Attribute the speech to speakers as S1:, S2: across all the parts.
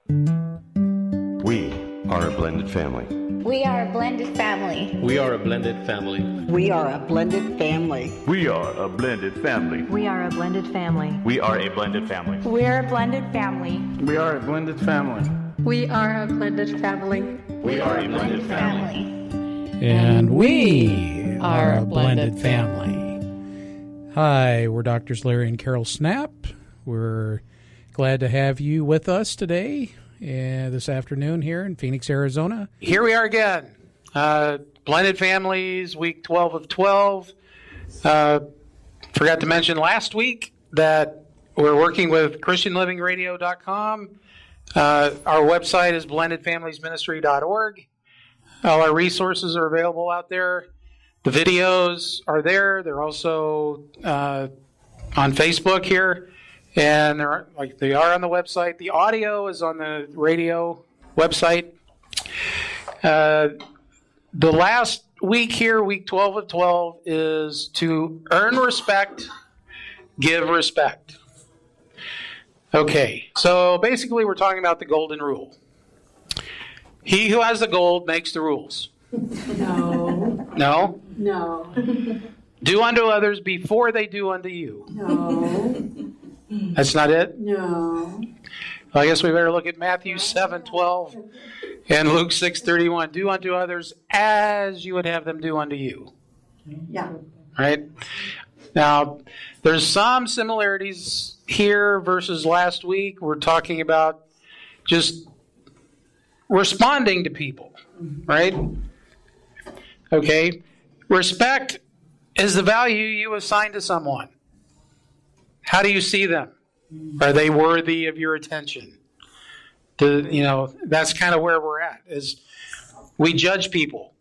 S1: We are a blended family.
S2: We are a blended family.
S3: We are a blended family.
S4: We are a blended family.
S5: We are a blended family.
S6: We are a blended family.
S5: We are a blended family.
S2: We're a blended family.
S7: We are a blended family.
S8: We are a blended family.
S5: We are a blended family.
S9: And we are a blended family. Hi, we're Doctors Larry and Carol Snap. We're glad to have you with us today, this afternoon here in Phoenix, Arizona.
S10: Here we are again. Blended Families, week 12 of 12. Forgot to mention last week that we're working with ChristianLivingRadio.com. Our website is blendedfamiliesministry.org. All our resources are available out there. The videos are there. They're also on Facebook here, and they are on the website. The audio is on the radio website. The last week here, week 12 of 12, is to earn respect, give respect. Okay, so basically we're talking about the golden rule. He who has the gold makes the rules.
S8: No.
S10: No?
S8: No.
S10: Do unto others before they do unto you.
S8: No.
S10: That's not it?
S8: No.
S10: Well, I guess we better look at Matthew 7:12 and Luke 6:31. Do unto others as you would have them do unto you.
S8: Yeah.
S10: Right? Now, there's some similarities here versus last week. We're talking about just responding to people, right? Okay. Respect is the value you assign to someone. How do you see them? Are they worthy of your attention? That's kind of where we're at, is we judge people.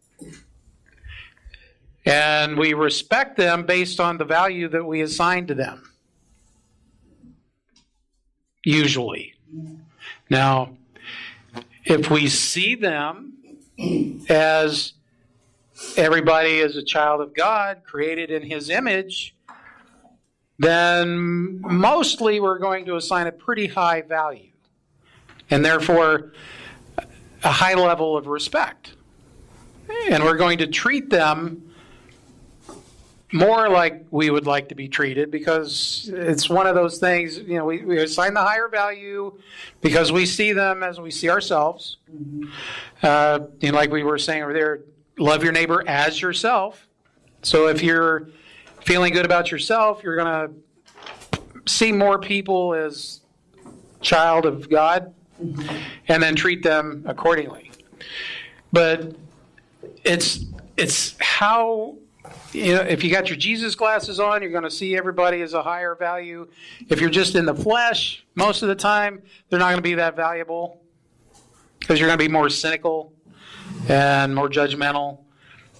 S10: And we respect them based on the value that we assign to them. Usually. Now, if we see them as everybody is a child of God, created in His image, then mostly we're going to assign a pretty high value, and therefore a high level of respect. And we're going to treat them more like we would like to be treated, because it's one of those things, we assign the higher value because we see them as we see ourselves. Like we were saying over there, love your neighbor as yourself. So if you're feeling good about yourself, you're going to see more people as child of God, and then treat them accordingly. But it's how... if you got your Jesus glasses on, you're going to see everybody as a higher value. If you're just in the flesh, most of the time, they're not going to be that valuable, because you're going to be more cynical and more judgmental,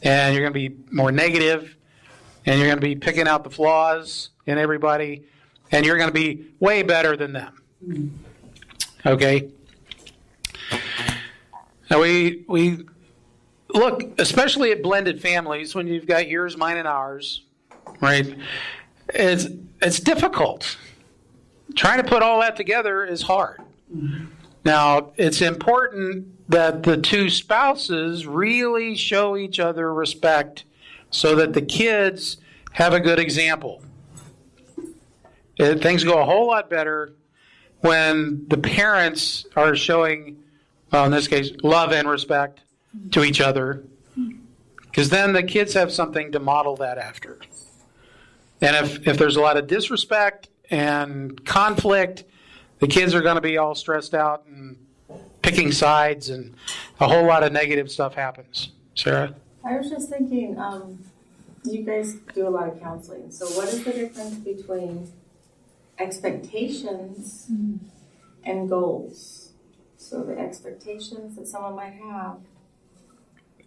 S10: and you're going to be more negative, and you're going to be picking out the flaws in everybody, and you're going to be way better than them. Okay? Now we look, especially at blended families, when you've got yours, mine, and ours, right? It's difficult. Trying to put all that together is hard. Now, it's important that the two spouses really show each other respect so that the kids have a good example. Things go a whole lot better when the parents are showing, well, in this case, love and respect to each other, because then the kids have something to model that after. And if there's a lot of disrespect and conflict, the kids are going to be all stressed out and picking sides, and a whole lot of negative stuff happens. Sarah?
S11: I was just thinking, you guys do a lot of counseling, so what is the difference between expectations and goals? So the expectations that someone might have,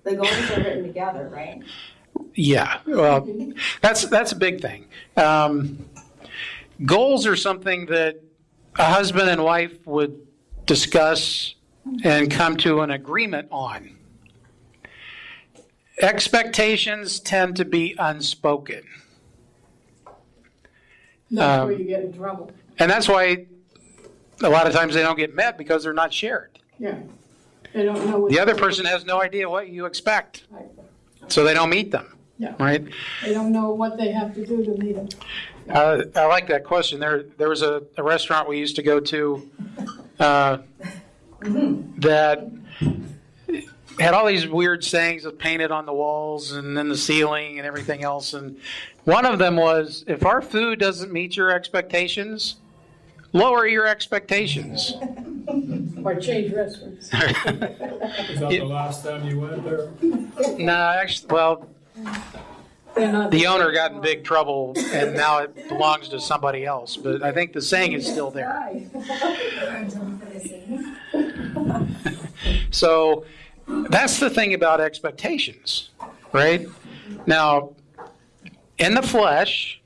S11: the goals are written together, right?
S10: Yeah, well, that's a big thing. Goals are something that a husband and wife would discuss and come to an agreement on. Expectations tend to be unspoken.
S8: That's where you get in trouble.
S10: And that's why a lot of times they don't get met because they're not shared.
S8: Yeah. They don't know what.
S10: The other person has no idea what you expect, so they don't meet them.
S8: Yeah.
S10: Right?
S8: They don't know what they have to do to meet them.
S10: I like that question. There was a restaurant we used to go to that had all these weird sayings painted on the walls and then the ceiling and everything else. And one of them was, if our food doesn't meet your expectations, lower your expectations.
S8: Or change restaurants.
S3: Is that the last time you went there?
S10: No, actually, well, the owner got in big trouble, and now it belongs to somebody else. But I think the saying is still there. So that's the thing about expectations, right? Now, in the flesh,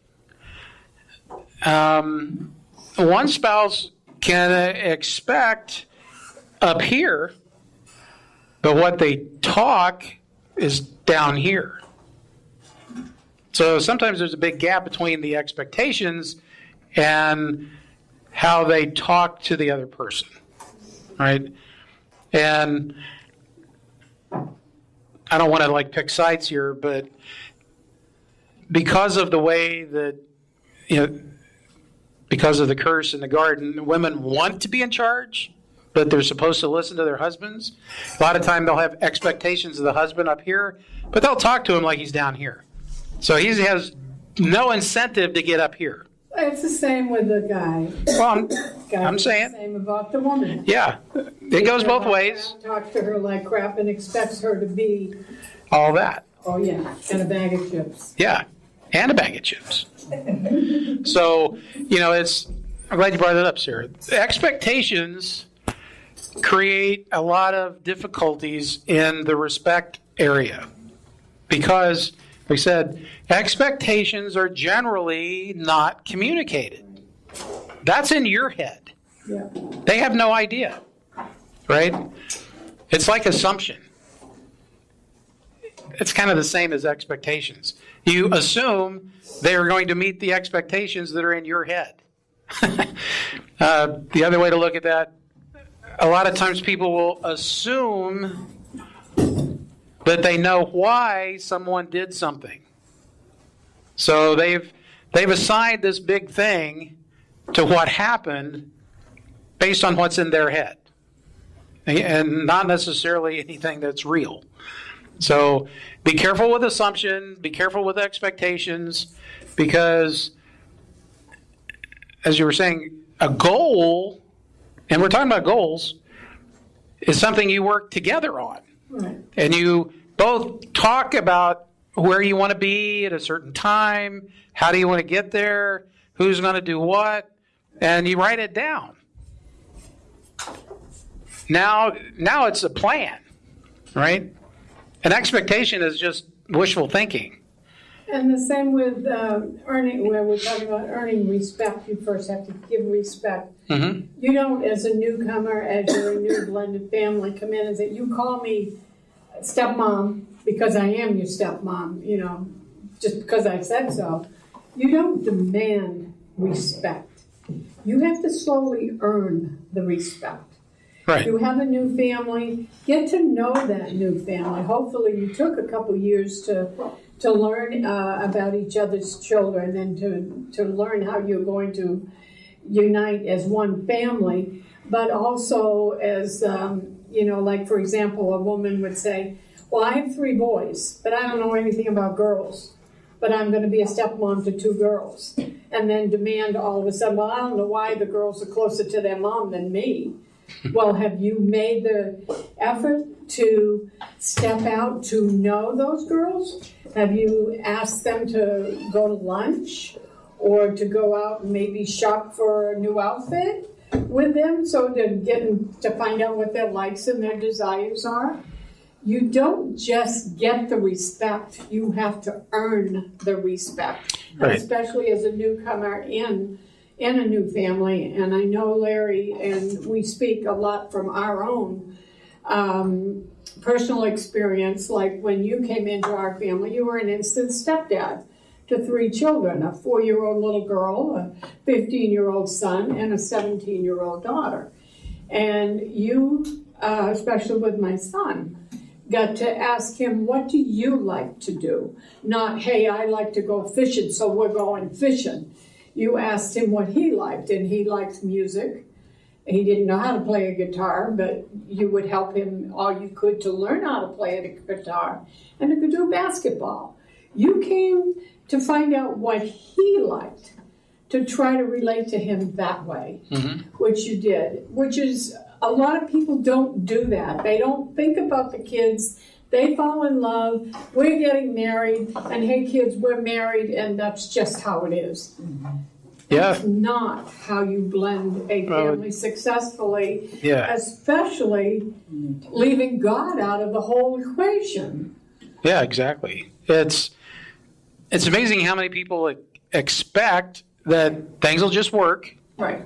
S10: one spouse can expect up here, but what they talk is down here. So sometimes there's a big gap between the expectations and how they talk to the other person, right? And I don't want to pick sides here, but because of the way that, because of the curse in the garden, women want to be in charge, but they're supposed to listen to their husbands. A lot of time they'll have expectations of the husband up here, but they'll talk to him like he's down here. So he has no incentive to get up here.
S8: It's the same with the guy.
S10: Well, I'm saying.
S8: The same about the woman.
S10: Yeah, it goes both ways.
S8: Talks to her like crap and expects her to be.
S10: All that.
S8: Oh yeah, and a bag of chips.
S10: Yeah, and a bag of chips. So, I'm glad you brought that up, Sarah. Expectations create a lot of difficulties in the respect area because, like I said, expectations are generally not communicated. That's in your head.
S8: Yeah.
S10: They have no idea, right? It's like assumption. It's kind of the same as expectations. You assume they are going to meet the expectations that are in your head. The other way to look at that, a lot of times people will assume that they know why someone did something. So they've assigned this big thing to what happened based on what's in their head, and not necessarily anything that's real. So be careful with assumption, be careful with expectations, because as you were saying, a goal, and we're talking about goals, is something you work together on.
S8: Right.
S10: And you both talk about where you want to be at a certain time, how do you want to get there, who's going to do what, and you write it down. Now it's a plan, right? An expectation is just wishful thinking.
S8: And the same with earning, where we're talking about earning respect, you first have to give respect.
S10: Mm-hmm.
S8: You don't, as a newcomer, as you're a new blended family, come in and say, you call me stepmom because I am your stepmom, just because I said so. You don't demand respect. You have to slowly earn the respect.
S10: Right.
S8: You have a new family, get to know that new family. Hopefully you took a couple years to learn about each other's children and to learn how you're going to unite as one family, but also as, like for example, a woman would say, well, I have 3 boys, but I don't know anything about girls, but I'm going to be a stepmom to 2 girls, and then demand all of a sudden, well, I don't know why the girls are closer to their mom than me. Well, have you made the effort to step out to know those girls? Have you asked them to go to lunch or to go out and maybe shop for a new outfit with them so they're getting to find out what their likes and their desires are? You don't just get the respect, you have to earn the respect,
S10: Right.
S8: Especially as a newcomer in a new family. And I know Larry, and we speak a lot from our own personal experience. Like when you came into our family, you were an instant stepdad to 3 children, a 4-year-old little girl, a 15-year-old son, and a 17-year-old daughter. And you, especially with my son, got to ask him, what do you like to do? Not, hey, I like to go fishing, so we're going fishing. You asked him what he liked, and he liked music. He didn't know how to play a guitar, but you would help him all you could to learn how to play the guitar, and he could do basketball. You came to find out what he liked, to try to relate to him that way, which you did, which is, a lot of people don't do that. They don't think about the kids. They fall in love, we're getting married, and hey kids, we're married, and that's just how it is.
S10: Yeah.
S8: That's not how you blend a family successfully, especially leaving God out of the whole equation.
S10: Yeah, exactly. It's amazing how many people expect that things will just work
S8: Right.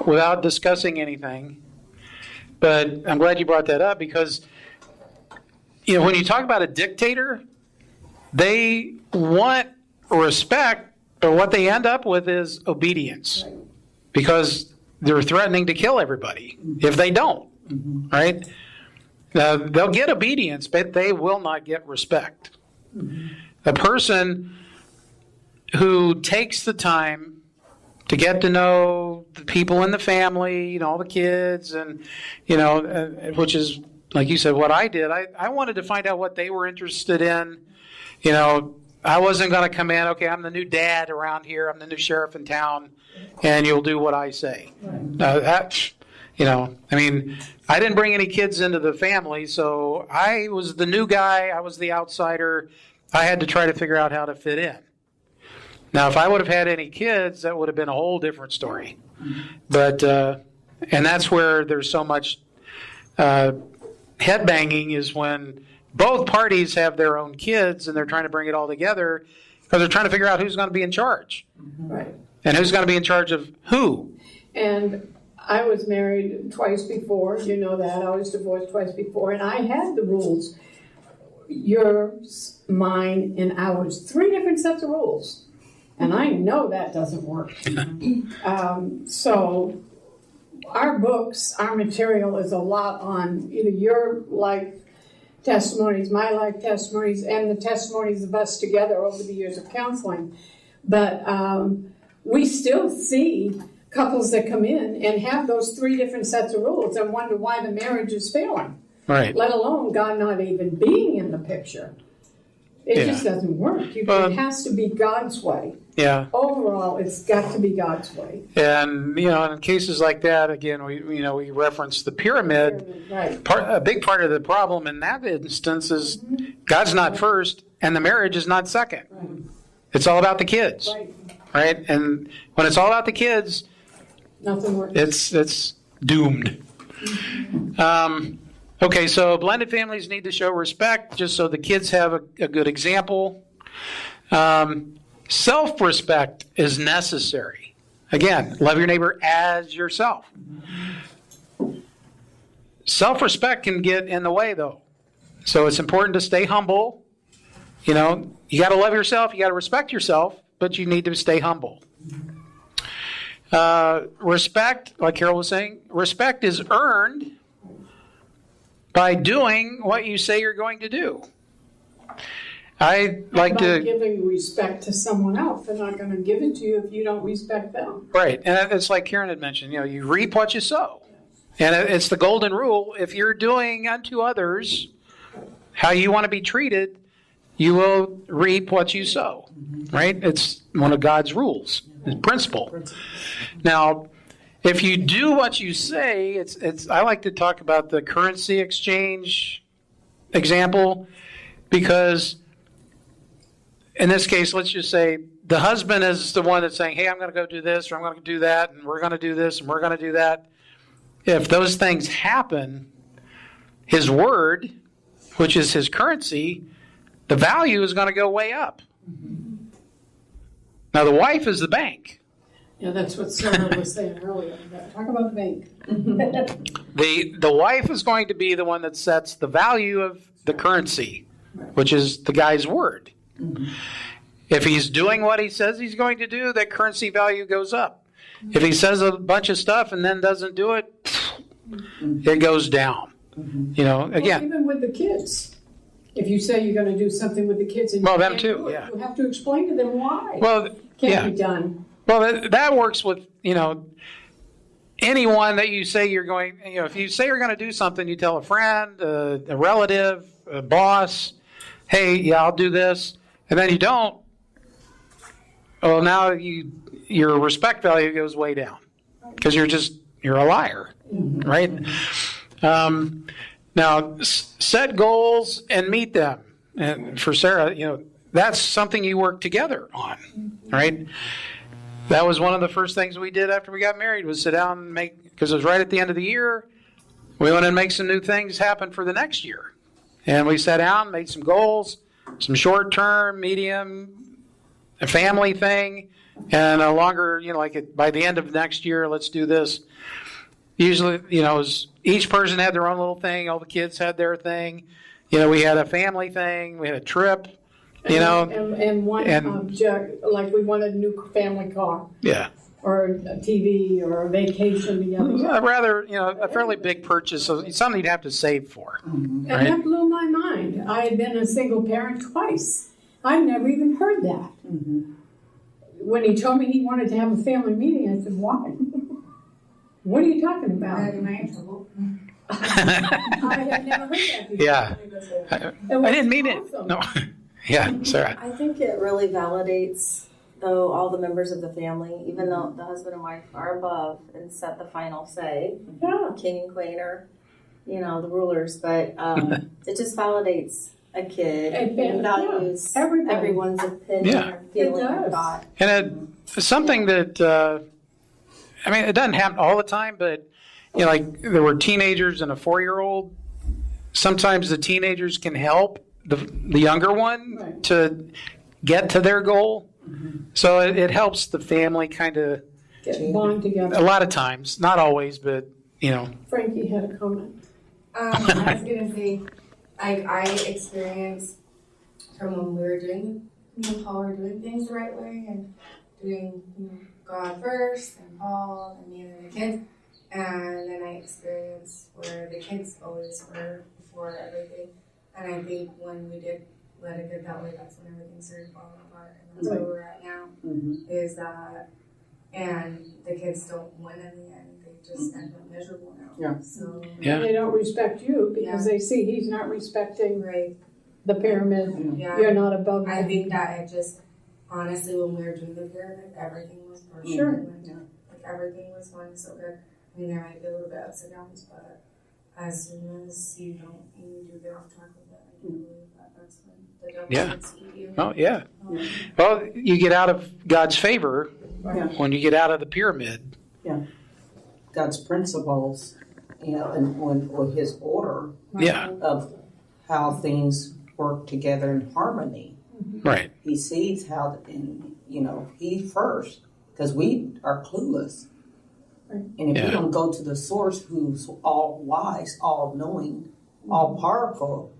S10: without discussing anything. But I'm glad you brought that up because, when you talk about a dictator, they want respect, but what they end up with is obedience because they're threatening to kill everybody if they don't, right? They'll get obedience, but they will not get respect. A person who takes the time to get to know the people in the family, all the kids, and, which is, like you said, what I did. I wanted to find out what they were interested in. I wasn't going to come in, okay, I'm the new dad around here, I'm the new sheriff in town, and you'll do what I say. I didn't bring any kids into the family, so I was the new guy, I was the outsider. I had to try to figure out how to fit in. Now, if I would have had any kids, that would have been a whole different story. But, and that's where there's so much headbanging is when both parties have their own kids and they're trying to bring it all together because they're trying to figure out who's going to be in charge.
S8: Right.
S10: And who's going to be in charge of who.
S8: And I was married twice before, you know that. I was divorced twice before, and I had the rules. Yours, mine, and ours. 3 different sets of rules. And I know that doesn't work. So our books, our material is a lot on either your life testimonies, my life testimonies, and the testimonies of us together over the years of counseling. But we still see couples that come in and have those 3 different sets of rules and wonder why the marriage is failing.
S10: Right.
S8: Let alone God not even being in the picture. It just doesn't work. It has to be God's way.
S10: Yeah.
S8: Overall, it's got to be God's way.
S10: And, in cases like that, again, we reference the pyramid.
S8: Right.
S10: A big part of the problem in that instance is God's not first and the marriage is not second.
S8: Right.
S10: It's all about the kids. Right? And when it's all about the kids,
S8: nothing works.
S10: It's doomed. Okay, so blended families need to show respect just so the kids have a good example. Self-respect is necessary. Again, love your neighbor as yourself. Self-respect can get in the way, though. So it's important to stay humble. You got to love yourself, you got to respect yourself, but you need to stay humble. Respect, like Carol was saying, respect is earned by doing what you say you're going to do. I like
S8: By giving respect to someone else. They're not going to give it to you if you don't respect them.
S10: Right. And it's like Karen had mentioned, you reap what you sow. And it's the golden rule. If you're doing unto others how you want to be treated, you will reap what you sow. Right? It's one of God's rules, his principle. Now, if you do what you say, I like to talk about the currency exchange example because in this case, let's just say the husband is the one that's saying, hey, I'm going to go do this or I'm going to do that and we're going to do this and we're going to do that. If those things happen, his word, which is his currency, the value is going to go way up. Now, the wife is the bank.
S8: Yeah, that's what Sarah was saying earlier. Talk about the bank.
S10: The wife is going to be the one that sets the value of the currency, which is the guy's word. If he's doing what he says he's going to do, that currency value goes up. If he says a bunch of stuff and then doesn't do it, it goes down. You know,
S8: Well,
S10: again,
S8: even with the kids. If you say you're going to do something with the kids and
S10: Well,
S8: you
S10: them
S8: can't
S10: too,
S8: do it,
S10: yeah.
S8: you have to explain to them why.
S10: well,
S8: Can't
S10: yeah.
S8: be done.
S10: Well, that works with, you know, anyone that you say you're going, you know, if you say you're going to do something, you tell a friend, a relative, a boss, hey, yeah, I'll do this, and then you don't. Well, now your respect value goes way down because you're a liar, right? Now, set goals and meet them. And for Sarah, you know, that's something you work together on, right? That was one of the first things we did after we got married was sit down and make, because it was right at the end of the year, we wanted to make some new things happen for the next year. And we sat down, made some goals, some short-term, medium, a family thing, and a longer, you know, like by the end of next year, let's do this. Usually, you know, each person had their own little thing. All the kids had their thing. You know, we had a family thing. We had a trip. You know,
S8: and one object, like we wanted a new family car
S10: yeah.
S8: or a TV or a vacation together.
S10: I'd rather, you know, a fairly big purchase, so something you'd have to save for.
S8: And
S10: Right?
S8: that blew my mind. I had been a single parent twice. I'd never even heard that. When he told me he wanted to have a family meeting, I said, why? What are you talking about?
S11: Am I in trouble?
S8: I had never heard that before.
S10: Yeah. I didn't mean it.
S8: Awesome.
S10: No. Yeah, Sarah.
S11: I think it really validates, though, all the members of the family, even though the husband and wife are above and set the final say.
S8: Yeah.
S11: King and queen are, you know, the rulers, but it just validates a kid and values
S8: everybody.
S11: everyone's opinion
S10: Yeah.
S11: or feeling
S8: It
S11: or
S8: does.
S11: thought.
S10: And it's something that, I mean, it doesn't happen all the time, but, you know, like there were teenagers and a 4-year-old. Sometimes the teenagers can help the younger one
S8: Right.
S10: to get to their goal. So it helps the family kind of,
S8: Get bond
S10: a
S8: together.
S10: lot of times, not always, but, you know.
S8: Frankie had a comment.
S6: I was gonna say, I experienced from when we were doing, you know, how we're doing things the right way and doing, you know, God first and Paul and me and then the kids, and then I experienced where the kids always were before everything, and I think when we did let it get that way, that's when everything started falling apart, and that's where we're at now. Is that, and the kids don't win in the end; they just end up miserable now.
S4: Yeah.
S6: So.
S10: Yeah.
S8: And they don't respect you because
S6: Yeah.
S8: they see he's not respecting
S6: Right.
S8: the pyramid.
S6: Yeah.
S8: You're not above
S6: I
S8: them.
S6: think that it just, honestly, when we were doing the pyramid, everything was perfect.
S8: Sure.
S6: Like everything was going so good. I mean, there might be a little bit ups and downs, but as soon as you do get off track with it, I do believe that that's when the devil
S10: Yeah.
S6: gets to eat you.
S10: Oh, yeah. Well, you get out of God's favor when you get out of the pyramid.
S4: God's principles, you know, and when His order
S10: Yeah,
S4: of how things work together in harmony.
S10: right.
S4: He sees how, and you know, He first, because we are clueless. And if
S10: Yeah.
S4: we don't go to the source who's all wise, all knowing, all powerful,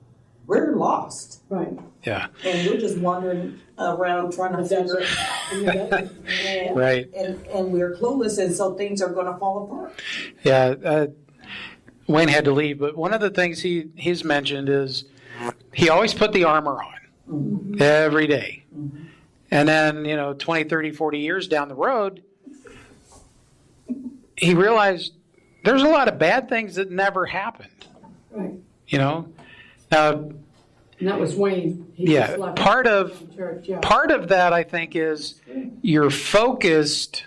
S4: we're lost.
S8: Right.
S10: Yeah,
S4: And we're just wandering around trying to figure it out.
S10: right.
S4: And we're clueless, and so things are going to fall apart.
S10: Yeah, Wayne had to leave, but one of the things he's mentioned is he always put the armor on every day. And then, 20, 30, 40 years down the road, he realized there's a lot of bad things that never happened.
S8: Right.
S10: Now,
S8: And that was Wayne. He
S10: yeah,
S8: just left
S10: part of
S8: church. Yeah.
S10: part of that, I think, is you're focused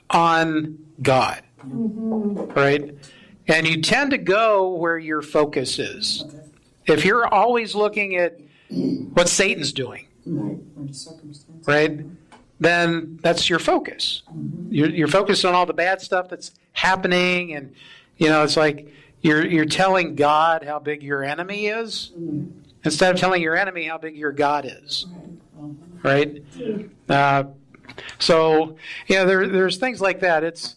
S10: on God, right? And you tend to go where your focus is. If you're always looking at what Satan's doing, right, then that's your focus. You're focused on all the bad stuff that's happening, and it's like you're telling God how big your enemy is instead of telling your enemy how big your God is, right? So there's things like that. It's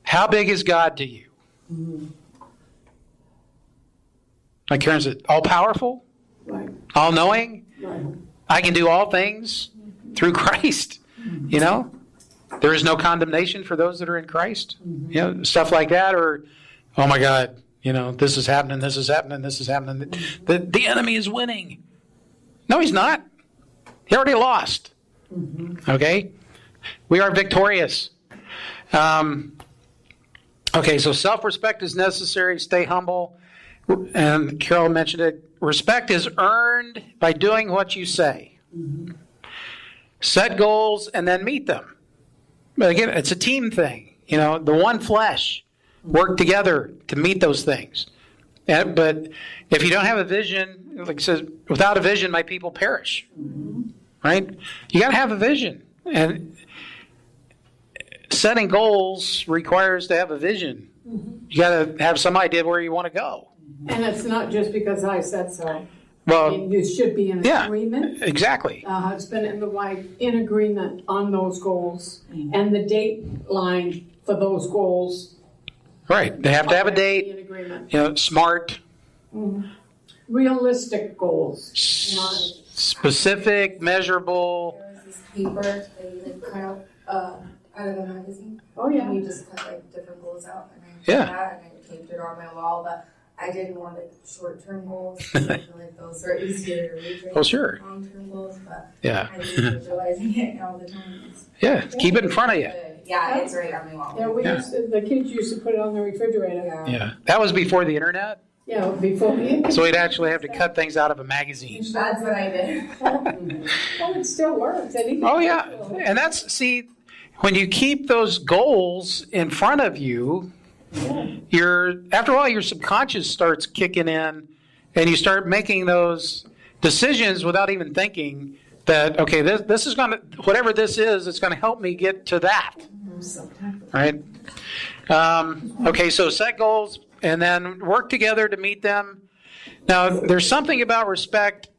S10: how big is God to you? Like Karen said, all powerful,
S8: Right.
S10: all knowing.
S8: Right.
S10: I can do all things through Christ. You know, there is no condemnation for those that are in Christ. You know, stuff like that, or, oh my God, you know, this is happening, this is happening, this is happening. The enemy is winning. No, he's not. He already lost. Okay? We are victorious. Okay, so self-respect is necessary. Stay humble. And Carol mentioned it. Respect is earned by doing what you say. Set goals and then meet them. But again, it's a team thing. You know, the one flesh work together to meet those things. But if you don't have a vision, like it says, without a vision, my people perish. Right? You got to have a vision. And setting goals requires to have a vision. You got to have some idea where you want to go.
S8: And it's not just because I said so.
S10: Well,
S8: I mean, you should be in agreement.
S10: Exactly.
S8: The husband and the wife in agreement on those goals and the date line for those goals.
S10: Right. They have to have a date.
S8: In agreement.
S10: You know, smart.
S8: Realistic goals.
S10: Specific, measurable.
S6: There was this paper that you could cut out of the magazine.
S8: Oh yeah.
S6: And you just cut like different goals out, and I did that, and I taped it on my wall. But I didn't want the short-term goals. I feel like those are easier to reach.
S10: Oh sure.
S6: Long-term goals, but
S10: Yeah.
S6: I'm visualizing it all the time.
S10: Yeah. Keep it in front of you.
S6: Yeah, it's right on my wall.
S8: Yeah, the kids used to put it on the refrigerator.
S10: Yeah. That was before the internet.
S8: Yeah, before
S10: So we'd actually have to cut things out of a magazine.
S6: That's what I did.
S8: Well, it still works.
S10: Oh yeah. And that's, see, when you keep those goals in front of you, after a while your subconscious starts kicking in and you start making those decisions without even thinking that, okay, this is going to, whatever this is, it's going to help me get to that. Right? Okay, so set goals and then work together to meet them. Now, there's something about respect.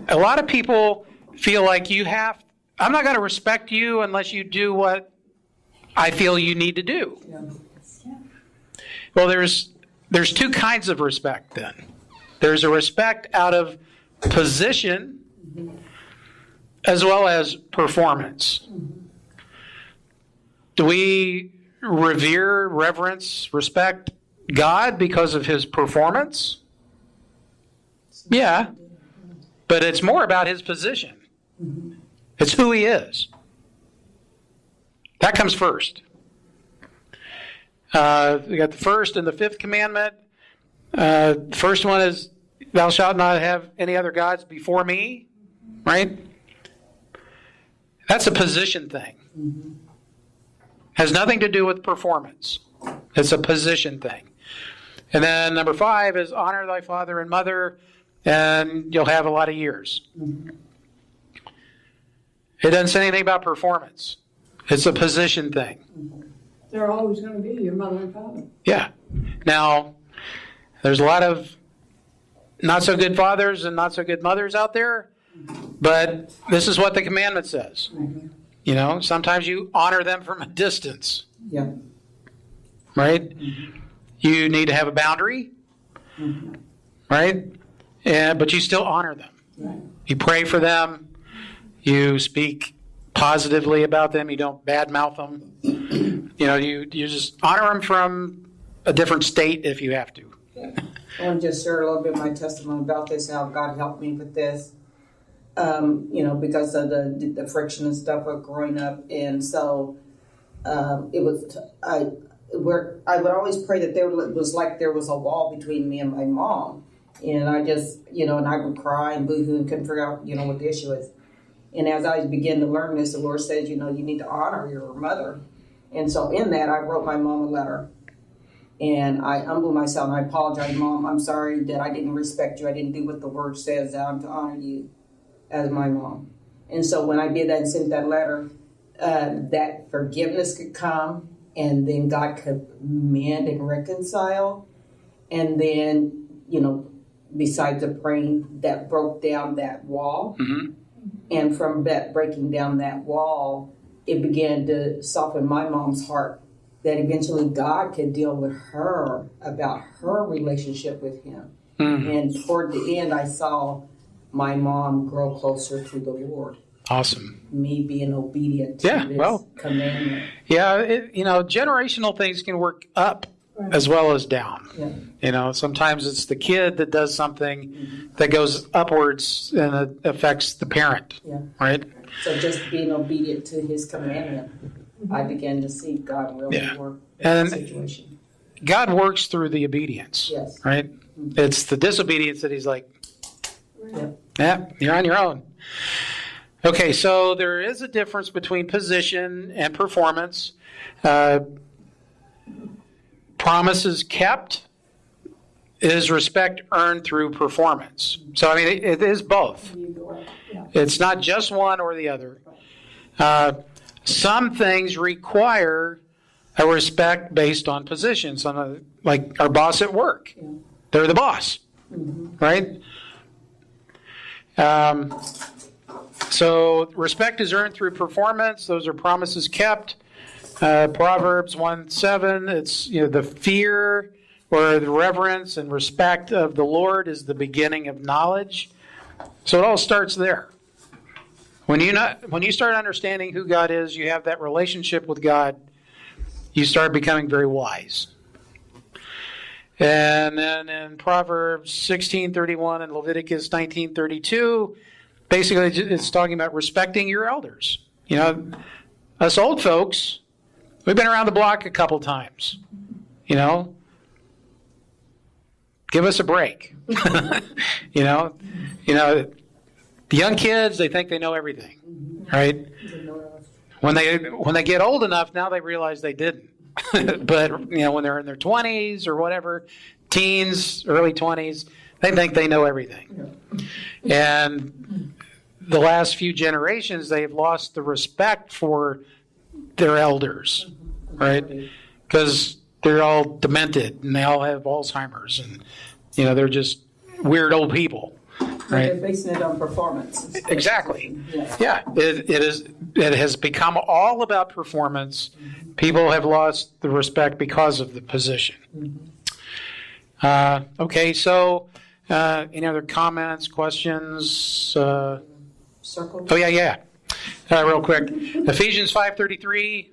S10: A lot of people feel like I'm not going to respect you unless you do what I feel you need to do. Well, there's two kinds of respect then. There's a respect out of position as well as performance. Do we revere, reverence, respect God because of his performance? Yeah. But it's more about his position. It's who he is. That comes first. We got the first and the fifth commandment. The first one is, thou shalt not have any other gods before me. Right? That's a position thing. Has nothing to do with performance. It's a position thing. And then number 5 is honor thy father and mother, and you'll have a lot of years. It doesn't say anything about performance. It's a position thing.
S8: They're always going to be your mother and father.
S10: Yeah. Now, there's a lot of not so good fathers and not so good mothers out there, but this is what the commandment says. You know, sometimes you honor them from a distance.
S4: Yeah.
S10: Right? You need to have a boundary. Right? But you still honor them. You pray for them. You speak positively about them. You don't badmouth them. You know, you just honor them from a different state if you have to.
S4: I want to just share a little bit of my testimony about this, how God helped me with this. You know, because of the friction and stuff of growing up. And so it was, I would always pray that there was like there was a wall between me and my mom. And I just, you know, and I would cry and boo-hoo and couldn't figure out, you know, what the issue is. And as I began to learn this, the Lord says, you know, you need to honor your mother. And so in that, I wrote my mom a letter. And I humbled myself and I apologized, Mom, I'm sorry that I didn't respect you. I didn't do what the word says. I'm to honor you as my mom. And so when I did that and sent that letter, that forgiveness could come and then God could mend and reconcile. And then, you know, besides the praying, that broke down that wall. And from that breaking down that wall, it began to soften my mom's heart that eventually God could deal with her about her relationship with him. And toward the end, I saw my mom grow closer to the Lord.
S10: Awesome.
S4: Me being obedient to this commandment.
S10: Yeah, generational things can work up as well as down.
S4: Yeah.
S10: Sometimes it's the kid that does something that goes upwards and it affects the parent, right?
S4: So just being obedient to his commandment, I began to see God really work in
S10: And
S4: the situation.
S10: God works through the obedience,
S4: Yes.
S10: right? It's the disobedience that he's like,
S4: Yep.
S10: you're on your own. Okay, so there is a difference between position and performance. Promises kept is respect earned through performance. So, I mean, it is both. It's not just one or the other. Some things require a respect based on position. Like our boss at work. They're the boss, right? So respect is earned through performance. Those are promises kept. Proverbs 1:7. It's the fear or the reverence and respect of the Lord is the beginning of knowledge. So it all starts there. When you start understanding who God is, you have that relationship with God. You start becoming very wise. And then in Proverbs 16:31 and Leviticus 19:32. Basically, it's talking about respecting your elders. Us old folks, we've been around the block a couple times. Give us a break. The young kids, they think they know everything, right? When they get old enough, now they realize they didn't. But when they're in their 20s or whatever, teens, early 20s, they think they know everything. And the last few generations, they've lost the respect for their elders, right? Because they're all demented and they all have Alzheimer's and, they're just weird old people, right?
S4: They're basing it on performance.
S10: Exactly. Yeah. It has become all about performance. People have lost the respect because of the position. Okay, so any other comments, questions?
S4: Circle.
S10: Oh, yeah. Real quick. Ephesians 5:33.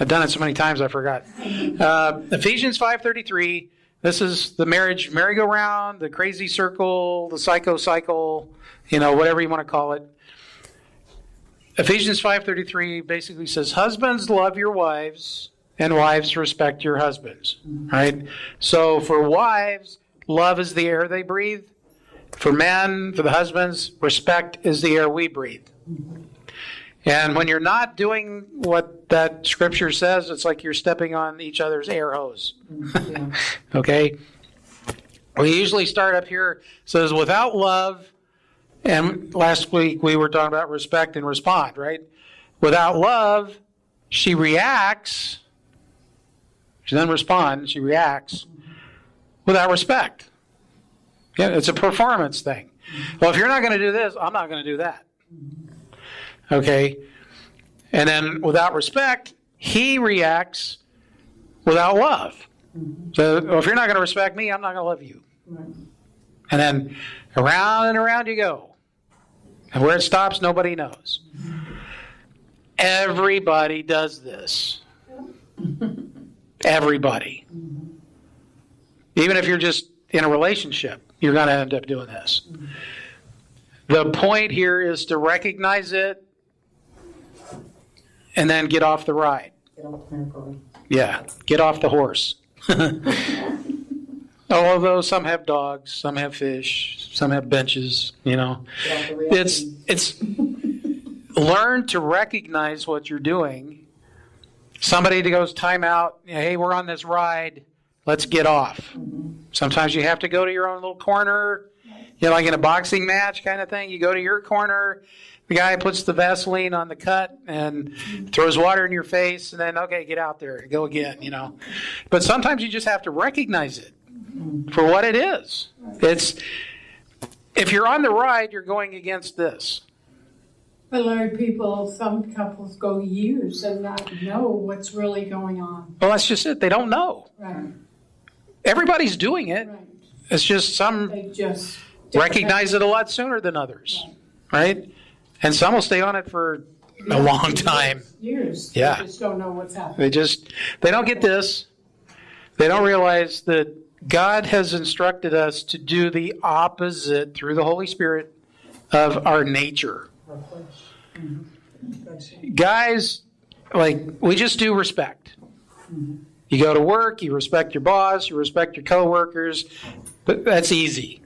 S10: I've done it so many times I forgot. Ephesians 5:33. This is the marriage merry-go-round, the crazy circle, the psycho cycle, whatever you want to call it. Ephesians 5:33 basically says, husbands, love your wives, and wives, respect your husbands. Right? So for wives, love is the air they breathe. For men, for the husbands, respect is the air we breathe. And when you're not doing what that scripture says, it's like you're stepping on each other's air hose. Okay? We usually start up here, it says, without love, and last week we were talking about respect and respond, right? Without love, she reacts. She doesn't respond, she reacts. Without respect. Yeah, it's a performance thing. Well, if you're not going to do this, I'm not going to do that. Okay? And then without respect, he reacts without love. So if you're not going to respect me, I'm not going to love you. And then around and around you go. And where it stops, nobody knows. Everybody does this. Everybody. Even if you're just in a relationship, you're going to end up doing this. The point here is to recognize it and then get off the ride. Yeah, get off the horse. Although some have dogs, some have fish, some have benches, It's learn to recognize what you're doing. Somebody that goes time out, hey, we're on this ride, let's get off. Sometimes you have to go to your own little corner, like in a boxing match kind of thing. You go to your corner, the guy puts the Vaseline on the cut and throws water in your face, and then, okay, get out there, go again, But sometimes you just have to recognize it for what it is. If you're on the ride, you're going against this.
S8: But Larry, some couples go years and not know what's really going on.
S10: Well, that's just it. They don't know.
S8: Right.
S10: Everybody's doing it.
S8: Right.
S10: It's just some
S8: They just
S10: recognize it a lot sooner than others, right? And some will stay on it for a long time.
S8: Years.
S10: Yeah.
S8: They just don't know what's happening.
S10: They don't get this. They don't realize that God has instructed us to do the opposite through the Holy Spirit of our nature. Guys, we just do respect. You go to work, you respect your boss, you respect your coworkers, but that's easy.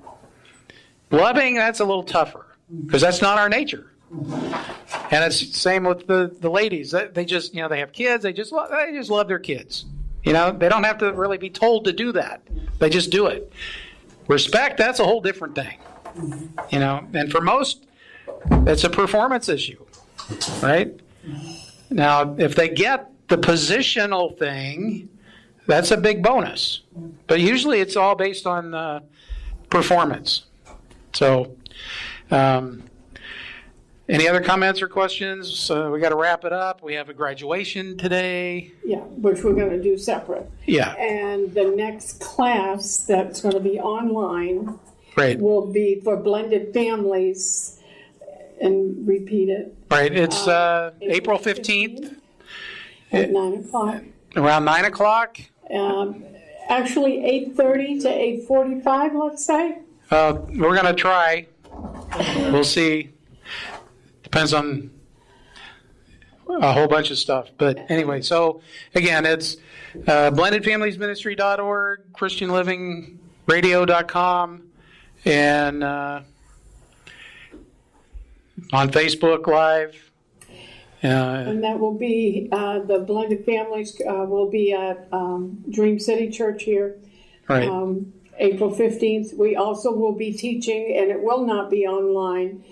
S10: Loving, that's a little tougher, because that's not our nature. And it's the same with the ladies. They just, they have kids, they just love their kids. They don't have to really be told to do that. They just do it. Respect, that's a whole different thing. And for most, it's a performance issue, right? Now, if they get the positional thing, that's a big bonus. But usually it's all based on performance. So, any other comments or questions? We got to wrap it up. We have a graduation today.
S8: Yeah, which we're going to do separate.
S10: Yeah.
S8: And the next class that's going to be online
S10: Right.
S8: will be for blended families. And repeat it.
S10: Right. It's April 15th.
S8: At 9 o'clock.
S10: Around 9 o'clock.
S8: Actually, 8:30 to 8:45, let's say.
S10: We're going to try. We'll see. Depends on a whole bunch of stuff. But anyway, so again, it's blendedfamiliesministry.org, christianlivingradio.com, and on Facebook Live.
S8: And that will be, the blended families will be at Dream City Church here.
S10: Right.
S8: April 15th. We also will be teaching, and it will not be online,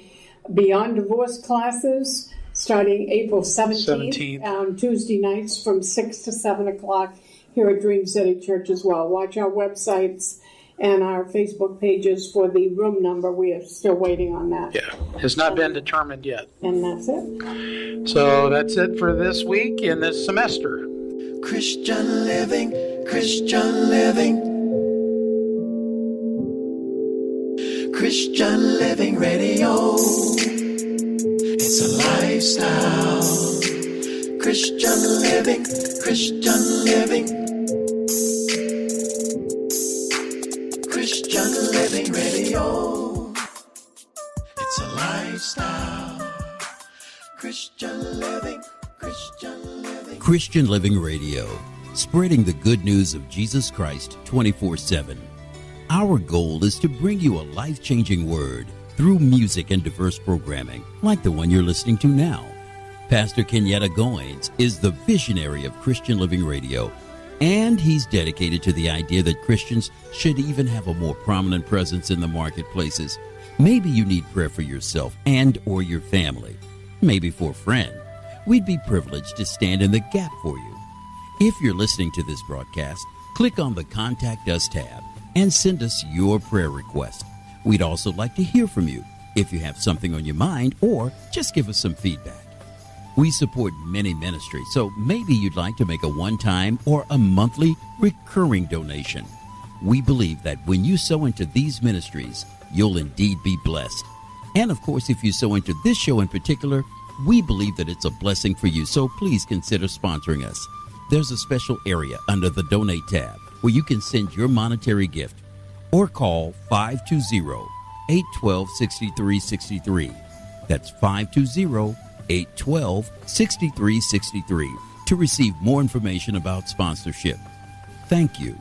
S8: Beyond Divorce classes starting April 17th on Tuesday nights from 6 to 7 o'clock here at Dream City Church as well. Watch our websites and our Facebook pages for the room number. We are still waiting on that.
S10: Yeah, has not been determined yet.
S8: And that's it.
S10: So that's it for this week and this semester.
S7: Christian living, Christian living. Christian Living Radio. It's a lifestyle. Christian living, Christian living. Christian Living Radio. It's a lifestyle. Christian living, Christian living.
S12: Christian Living Radio, spreading the good news of Jesus Christ 24/7. Our goal is to bring you a life-changing word through music and diverse programming, like the one you're listening to now. Pastor Kenyatta Goins is the visionary of Christian Living Radio, and he's dedicated to the idea that Christians should even have a more prominent presence in the marketplaces. Maybe you need prayer for yourself and or your family, maybe for a friend. We'd be privileged to stand in the gap for you. If you're listening to this broadcast, click on the Contact Us tab and send us your prayer request. We'd also like to hear from you if you have something on your mind, or just give us some feedback. We support many ministries, so maybe you'd like to make a one-time or a monthly recurring donation. We believe that when you sow into these ministries, you'll indeed be blessed. And of course, if you sow into this show in particular, we believe that it's a blessing for you, so please consider sponsoring us. There's a special area under the Donate tab where you can send your monetary gift, or call 520-812-6363. That's 520-812-6363 to receive more information about sponsorship. Thank you.